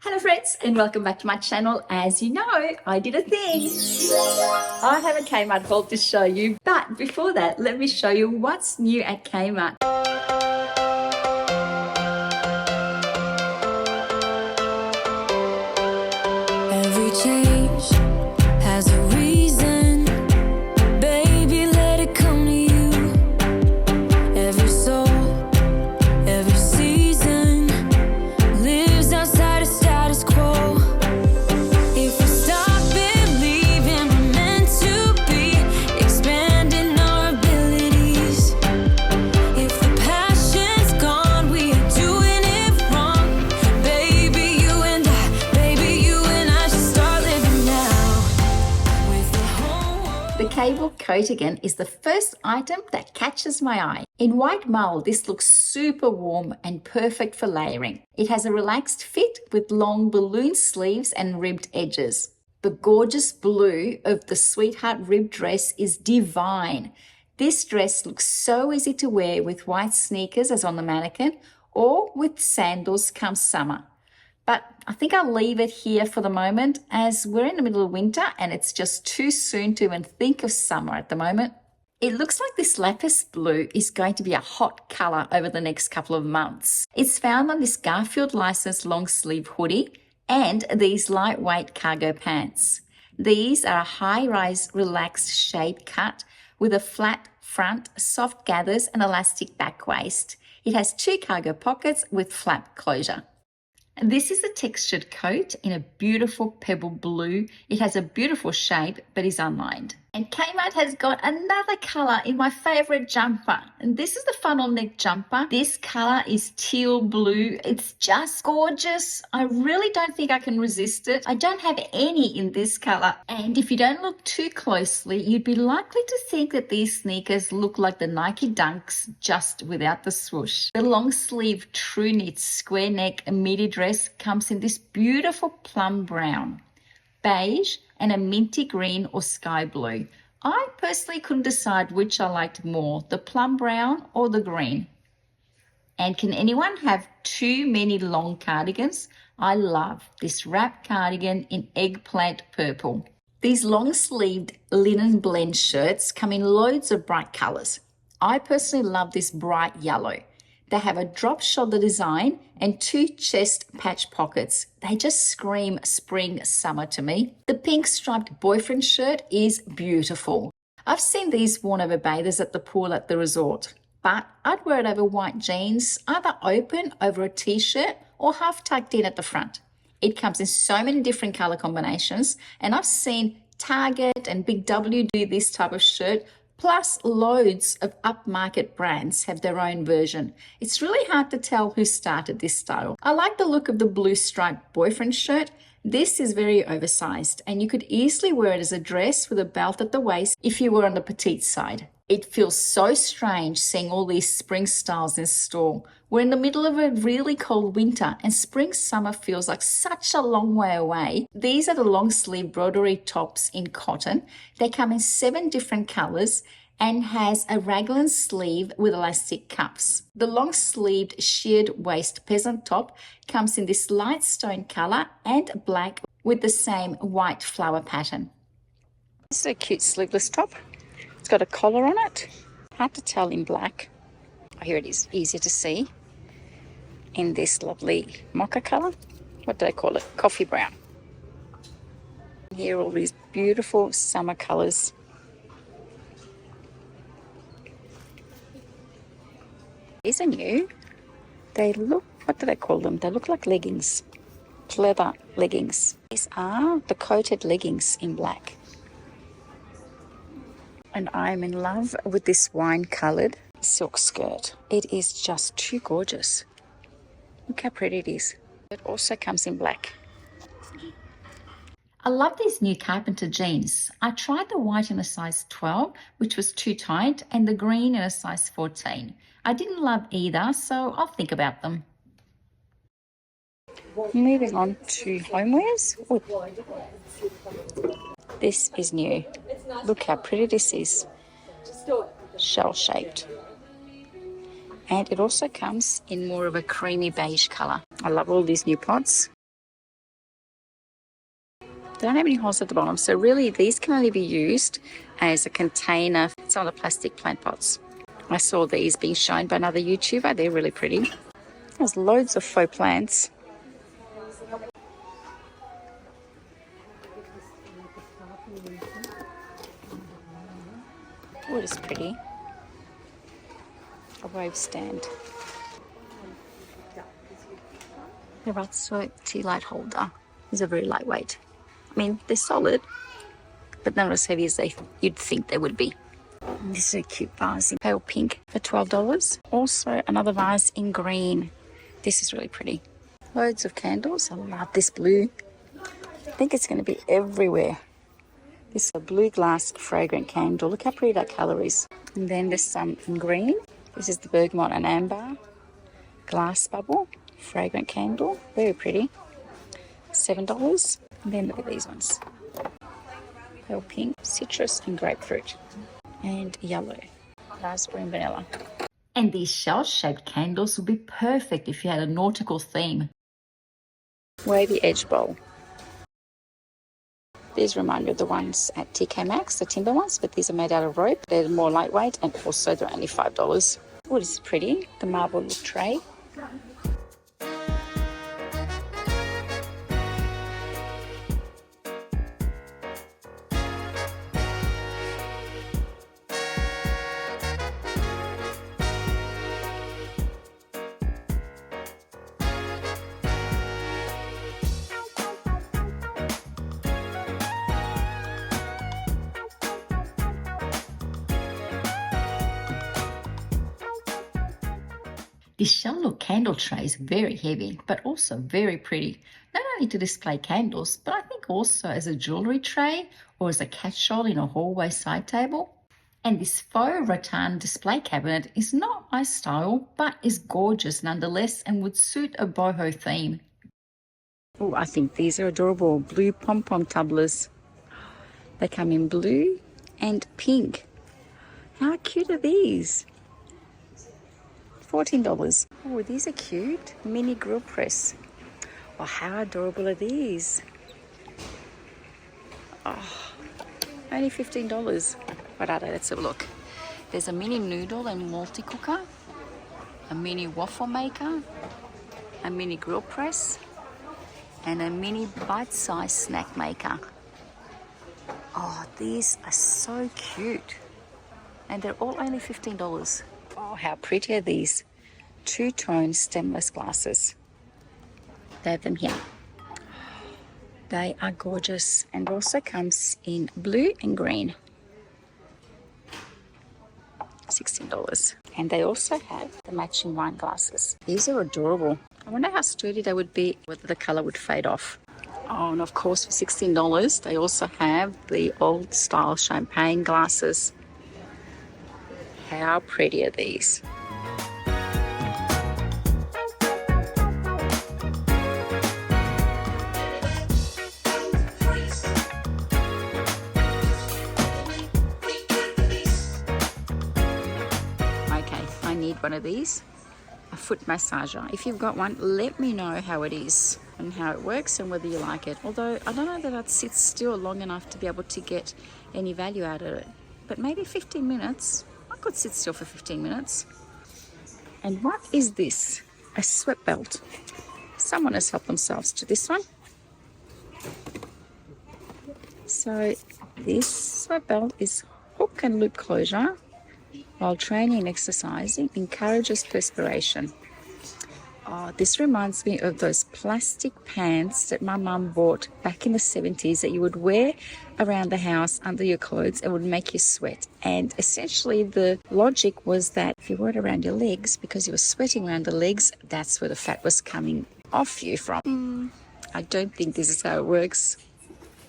Hello friends and welcome back to my channel. As you know, I did a thing. I have a Kmart haul to show you, but before that, let me show you what's new at Kmart. Every change has a reason, baby, let it come to you. Every soul, every season lives outside of status quo. If we stop believing we're meant to be, expanding our abilities. If the passion's gone, we are doing it wrong. Baby, you and I just start living now with the whole world. The cable Cardigan is the first item that catches my eye. In white mull, this looks super warm and perfect for layering. It has a relaxed fit with long balloon sleeves and ribbed edges. The gorgeous blue of the Sweetheart ribbed dress is divine. This dress looks so easy to wear with white sneakers as on the mannequin or with sandals come summer. But I think I'll leave it here for the moment as we're in the middle of winter and it's just too soon to even think of summer at the moment. It looks like this lapis blue is going to be a hot colour over the next couple of months. It's found on this Garfield licensed long sleeve hoodie and these lightweight cargo pants. These are a high-rise relaxed shade cut with a flat front, soft gathers and elastic back waist. It has two cargo pockets with flap closure. This is a textured coat in a beautiful pebble blue. It has a beautiful shape but is unlined. And Kmart has got another colour in my favourite jumper. And this is the funnel neck jumper. This colour is teal blue. It's just gorgeous. I really don't think I can resist it. I don't have any in this colour. And if you don't look too closely, you'd be likely to think that these sneakers look like the Nike Dunks just without the swoosh. The long sleeve true knit square neck midi dress comes in this beautiful plum brown, beige and a minty green or sky blue. I personally couldn't decide which I liked more, the plum brown or the green. And can anyone have too many long cardigans? I love this wrap cardigan in eggplant purple. These long-sleeved linen blend shirts come in loads of bright colours. I personally love this bright yellow. They have a drop shoulder design and two chest patch pockets. They just scream spring summer to me. The pink striped boyfriend shirt is beautiful. I've seen these worn over bathers at the pool at the resort, but I'd wear it over white jeans, either open over a t-shirt or half tucked in at the front. It comes in so many different colour combinations, and I've seen Target and Big W do this type of shirt. Plus, loads of upmarket brands have their own version. It's really hard to tell who started this style. I like the look of the blue striped boyfriend shirt. This is very oversized and you could easily wear it as a dress with a belt at the waist if you were on the petite side. It feels so strange seeing all these spring styles in store. We're in the middle of a really cold winter and spring summer feels like such a long way away. These are the long sleeve broderie tops in cotton. They come in 7 different colors and has a raglan sleeve with elastic cuffs. The long sleeved sheared waist peasant top comes in this light stone color and black with the same white flower pattern. This is a cute sleeveless top. It's got a collar on it. Hard to tell in black. Oh, here it is, easier to see. In this lovely mocha color. What do they call it? Coffee brown. Here are all these beautiful summer colors. These are new. They look, what do they call them? They look like leggings. Pleather leggings. These are the coated leggings in black. And I'm in love with this wine-coloured silk skirt. It is just too gorgeous. Look how pretty it is. It also comes in black. I love these new carpenter jeans. I tried the white in a size 12, which was too tight, and the green in a size 14. I didn't love either, so I'll think about them. Moving on to homewares. Ooh. This is new. Look how pretty this is. Shell-shaped. And it also comes in more of a creamy beige colour. I love all these new pots. They don't have any holes at the bottom, so really these can only be used as a container for some of the plastic plant pots. I saw these being shown by another YouTuber. They're really pretty. There's loads of faux plants. Oh, it is pretty. A wave stand. The Ratso tea light holder is a very lightweight. I mean, they're solid, but not as heavy as you'd think they would be. And this is a cute vase in pale pink for $12. Also another vase in green. This is really pretty. Loads of candles. I love this blue. I think it's going to be everywhere. This is a blue glass fragrant candle. Look how pretty that colour is. And then there's some in green. This is the bergamot and amber glass bubble fragrant candle. Very pretty. $7. And then look at these ones. Pale pink, citrus and grapefruit. And yellow, raspberry and vanilla. And these shell-shaped candles would be perfect if you had a nautical theme. Wavy edge bowl. These remind me of the ones at TK Maxx, the timber ones, but these are made out of rope. They're more lightweight and also they're only $5. Oh, this is pretty. The marble look tray. This shell-look candle tray is very heavy, but also very pretty. Not only to display candles, but I think also as a jewellery tray or as a catch-all in a hallway side table. And this faux rattan display cabinet is not my style, but is gorgeous nonetheless and would suit a boho theme. Oh, I think these are adorable. Blue pom-pom tumblers. They come in blue and pink. How cute are these? $14. Oh, these are cute. Mini grill press. Oh, how adorable are these? Oh, only $15. What are they? Let's have a look. There's a mini noodle and multi-cooker, a mini waffle maker, a mini grill press, and a mini bite-sized snack maker. Oh, these are so cute. And they're all only $15. Oh, how pretty are these? Two-tone stemless glasses. They have them here. They are gorgeous and also comes in blue and green. $16. And they also have the matching wine glasses. These are adorable. I wonder how sturdy they would be, whether the colour would fade off. Oh, and of course for $16, they also have the old style champagne glasses. How pretty are these? Okay, I need one of these, a foot massager. If you've got one, let me know how it is and how it works and whether you like it. Although I don't know that I'd sit still long enough to be able to get any value out of it, but maybe 15 minutes. I could sit still for 15 minutes. And what is this? A sweat belt. Someone has helped themselves to this one. So this sweat belt is hook and loop closure while training and exercising, encourages perspiration. Oh, this reminds me of those plastic pants that my mum bought back in the 70s that you would wear around the house under your clothes and would make you sweat. And essentially the logic was that if you wore it around your legs, because you were sweating around the legs, that's where the fat was coming off you from. I don't think this is how it works.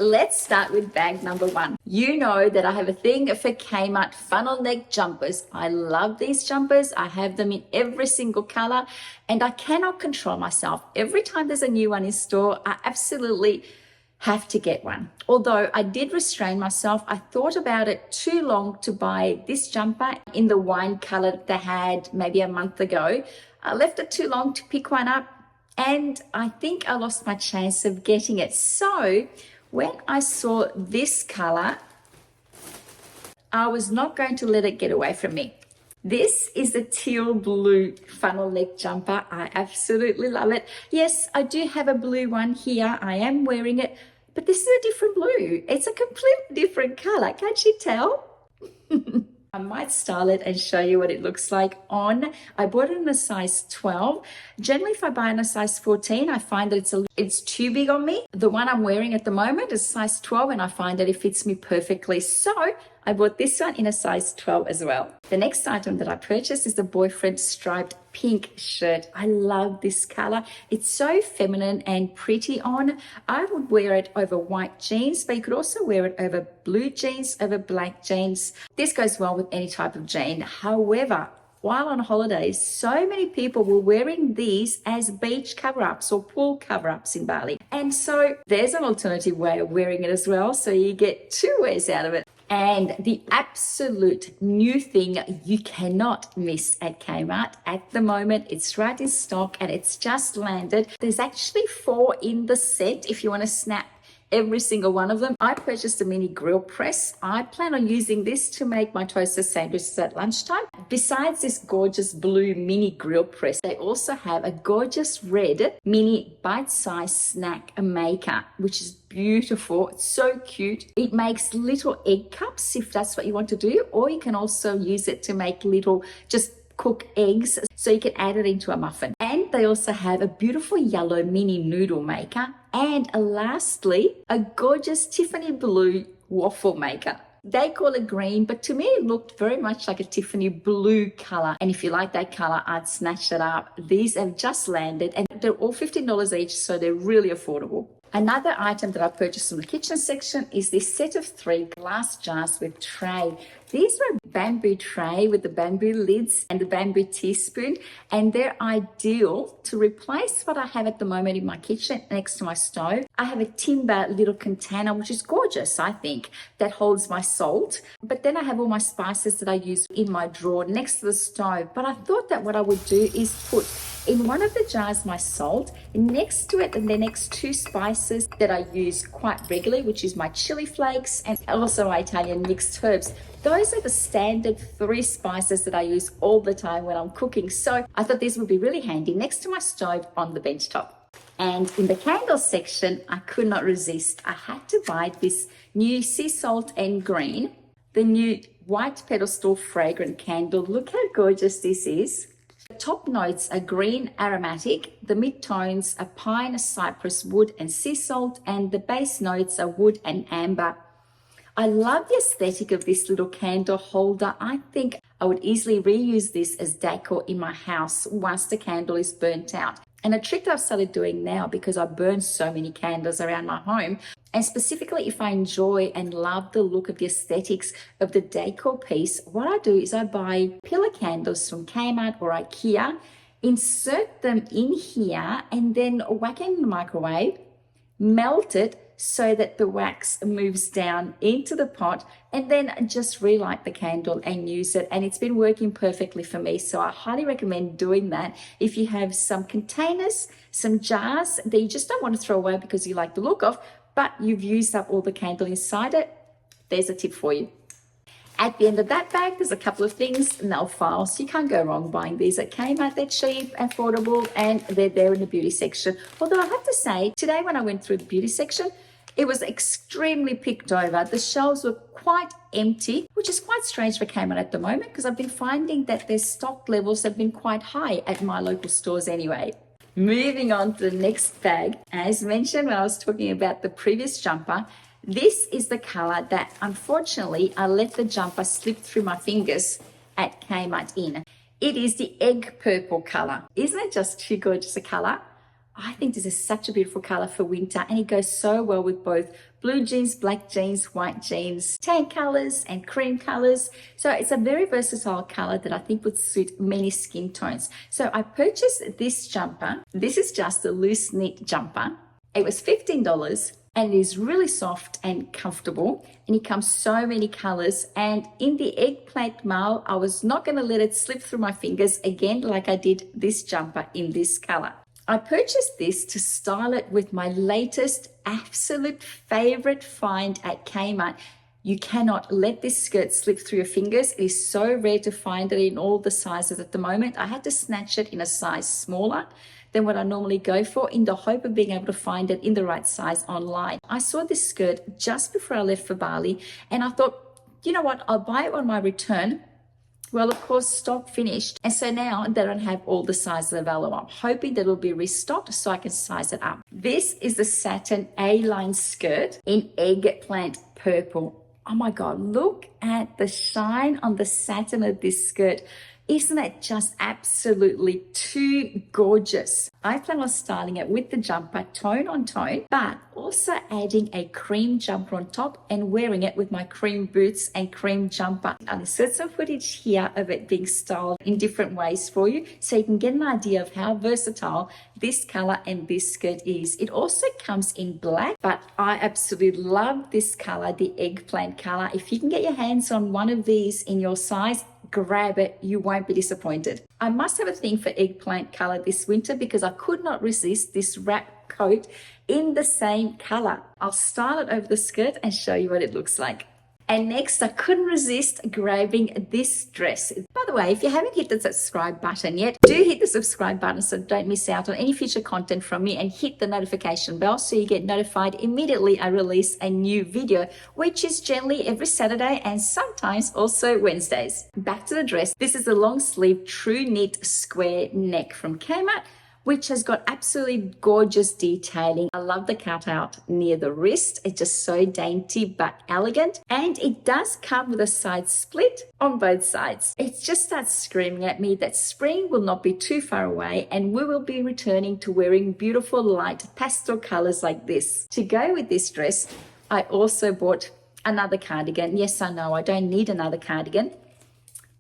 Let's start with bag number one. You know that I have a thing for Kmart funnel neck jumpers. I love these jumpers. I have them in every single color and I cannot control myself. Every time there's a new one in store, I absolutely have to get one. Although I did restrain myself, I thought about it too long to buy this jumper in the wine color that they had maybe a month ago. I left it too long to pick one up and I think I lost my chance of getting it. So When I saw this color, I was not going to let it get away from me. This is the teal blue funnel neck jumper. I absolutely love it. Yes, I do have a blue one here. I am wearing it, but this is a different blue. It's a completely different color. Can't you tell? I might style it and show you what it looks like on. I bought it in a size 12. Generally, if I buy in a size 14, I find that it's too big on me. The one I'm wearing at the moment is size 12, and I find that it fits me perfectly. So I bought this one in a size 12 as well. The next item that I purchased is the boyfriend striped pink shirt. I love this color. It's so feminine and pretty on. I would wear it over white jeans, but you could also wear it over blue jeans, over black jeans. This goes well with any type of jean. However, while on holidays, so many people were wearing these as beach cover-ups or pool cover-ups in Bali. And so there's an alternative way of wearing it as well. So you get two wears out of it. And the absolute new thing you cannot miss at Kmart at the moment, it's right in stock and it's just landed. There's actually 4 in the set if you want to snap every single one of them. I purchased a mini grill press. I plan on using this to make my toaster sandwiches at lunchtime. Besides this gorgeous blue mini grill press, they also have a gorgeous red mini bite-sized snack maker, which is beautiful. It's so cute. It makes little egg cups if that's what you want to do, or you can also use it to make little just cook eggs, so you can add it into a muffin. And they also have a beautiful yellow mini noodle maker, and lastly a gorgeous Tiffany blue waffle maker. They call it green, but to me it looked very much like a Tiffany blue color, and if you like that color, I'd snatch it up. These have just landed and they're all $15 each, so they're really affordable. Another item that I purchased from the kitchen section is this set of 3 glass jars with tray. These were bamboo tray with the bamboo lids and the bamboo teaspoon, and they're ideal to replace what I have at the moment in my kitchen next to my stove. I have a timber little container, which is gorgeous, I think, that holds my salt. But then I have all my spices that I use in my drawer next to the stove. But I thought that what I would do is put in one of the jars my salt, next to it and the next 2 spices that I use quite regularly, which is my chili flakes and also my Italian mixed herbs. Those are the standard 3 spices that I use all the time when I'm cooking. So I thought these would be really handy next to my stove on the bench top. And in the candles section, I could not resist. I had to buy this new sea salt and green, the new white pedestal fragrant candle. Look how gorgeous this is. The top notes are green aromatic, the mid-tones are pine, cypress, wood and sea salt, and the base notes are wood and amber. I love the aesthetic of this little candle holder. I think I would easily reuse this as decor in my house once the candle is burnt out. And a trick that I've started doing now, because I burn so many candles around my home, and specifically if I enjoy and love the look of the aesthetics of the decor piece, what I do is I buy pillar candles from Kmart or IKEA, insert them in here and then whack it in the microwave, melt it so that the wax moves down into the pot, and then just relight the candle and use it. And it's been working perfectly for me. So I highly recommend doing that. If you have some containers, some jars that you just don't want to throw away because you like the look of, but you've used up all the candle inside it, there's a tip for you. At the end of that bag, there's a couple of things, nail files. You can't go wrong buying these at Kmart. They're cheap, affordable, and they're there in the beauty section. Although I have to say, today when I went through the beauty section, it was extremely picked over. The shelves were quite empty, which is quite strange for Kmart at the moment, because I've been finding that their stock levels have been quite high at my local stores anyway. Moving on to the next bag. As mentioned when I was talking about the previous jumper, this is the color that unfortunately I let the jumper slip through my fingers at Kmart in. It is the egg purple color. Isn't it just too gorgeous a color? I think this is such a beautiful color for winter, and it goes so well with both blue jeans, black jeans, white jeans, tan colors and cream colors. So it's a very versatile color that I think would suit many skin tones. So I purchased this jumper. This is just a loose knit jumper. It was $15 and it is really soft and comfortable, and it comes so many colors. And in the eggplant mauve, I was not going to let it slip through my fingers again like I did this jumper in this color. I purchased this to style it with my latest absolute favorite find at Kmart. You cannot let this skirt slip through your fingers. It is so rare to find it in all the sizes at the moment. I had to snatch it in a size smaller than what I normally go for in the hope of being able to find it in the right size online. I saw this skirt just before I left for Bali and I thought, you know what, I'll buy it on my return. Well, of course, stock finished. And so now they don't have all the sizes available. I'm hoping that it'll be restocked so I can size it up. This is the Satin A-line skirt in eggplant purple. Oh my God, look at the shine on the satin of this skirt. Isn't it just absolutely too gorgeous? I plan on styling it with the jumper tone on tone, but also adding a cream jumper on top and wearing it with my cream boots and cream jumper. I'll insert some footage here of it being styled in different ways for you so you can get an idea of how versatile this color and this skirt is. It also comes in black, but I absolutely love this color, the eggplant color. If you can get your hands on one of these in your size, grab it, you won't be disappointed. I must have a thing for eggplant color this winter because I could not resist this wrap coat in the same color. I'll style it over the skirt and show you what it looks like. And next, I couldn't resist grabbing this dress. By the way, if you haven't hit the subscribe button yet, do hit the subscribe button so don't miss out on any future content from me, and hit the notification bell so you get notified immediately I release a new video, which is generally every Saturday and sometimes also Wednesdays. Back to the dress. This is a long sleeve true knit square neck from Kmart, which has got absolutely gorgeous detailing. I love the cutout near the wrist. It's just so dainty but elegant. And it does come with a side split on both sides. It just starts screaming at me that spring will not be too far away and we will be returning to wearing beautiful light pastel colors like this. To go with this dress, I also bought another cardigan. Yes, I know I don't need another cardigan.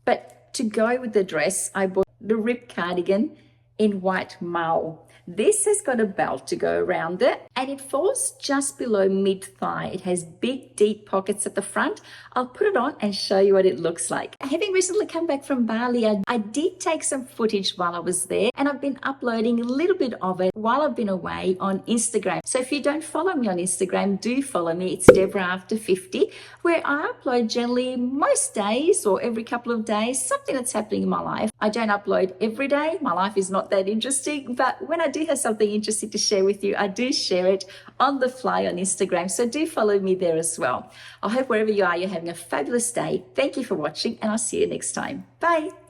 But to go with the dress, I bought the ripped cardigan in white marl. This has got a belt to go around it and it falls just below mid-thigh. It has big deep pockets at the front. I'll put it on and show you what it looks like. Having recently come back from Bali, I did take some footage while I was there and I've been uploading a little bit of it while I've been away on Instagram. So if you don't follow me on Instagram, do follow me. It's Deborah After 50, where I upload generally most days or every couple of days, something that's happening in my life. I don't upload every day. My life is not that interesting, but when I do have something interesting to share with you, I do share it on the fly on Instagram. So do follow me there as well. I hope wherever you are, you're having a fabulous day. Thank you for watching and I'll see you next time. Bye.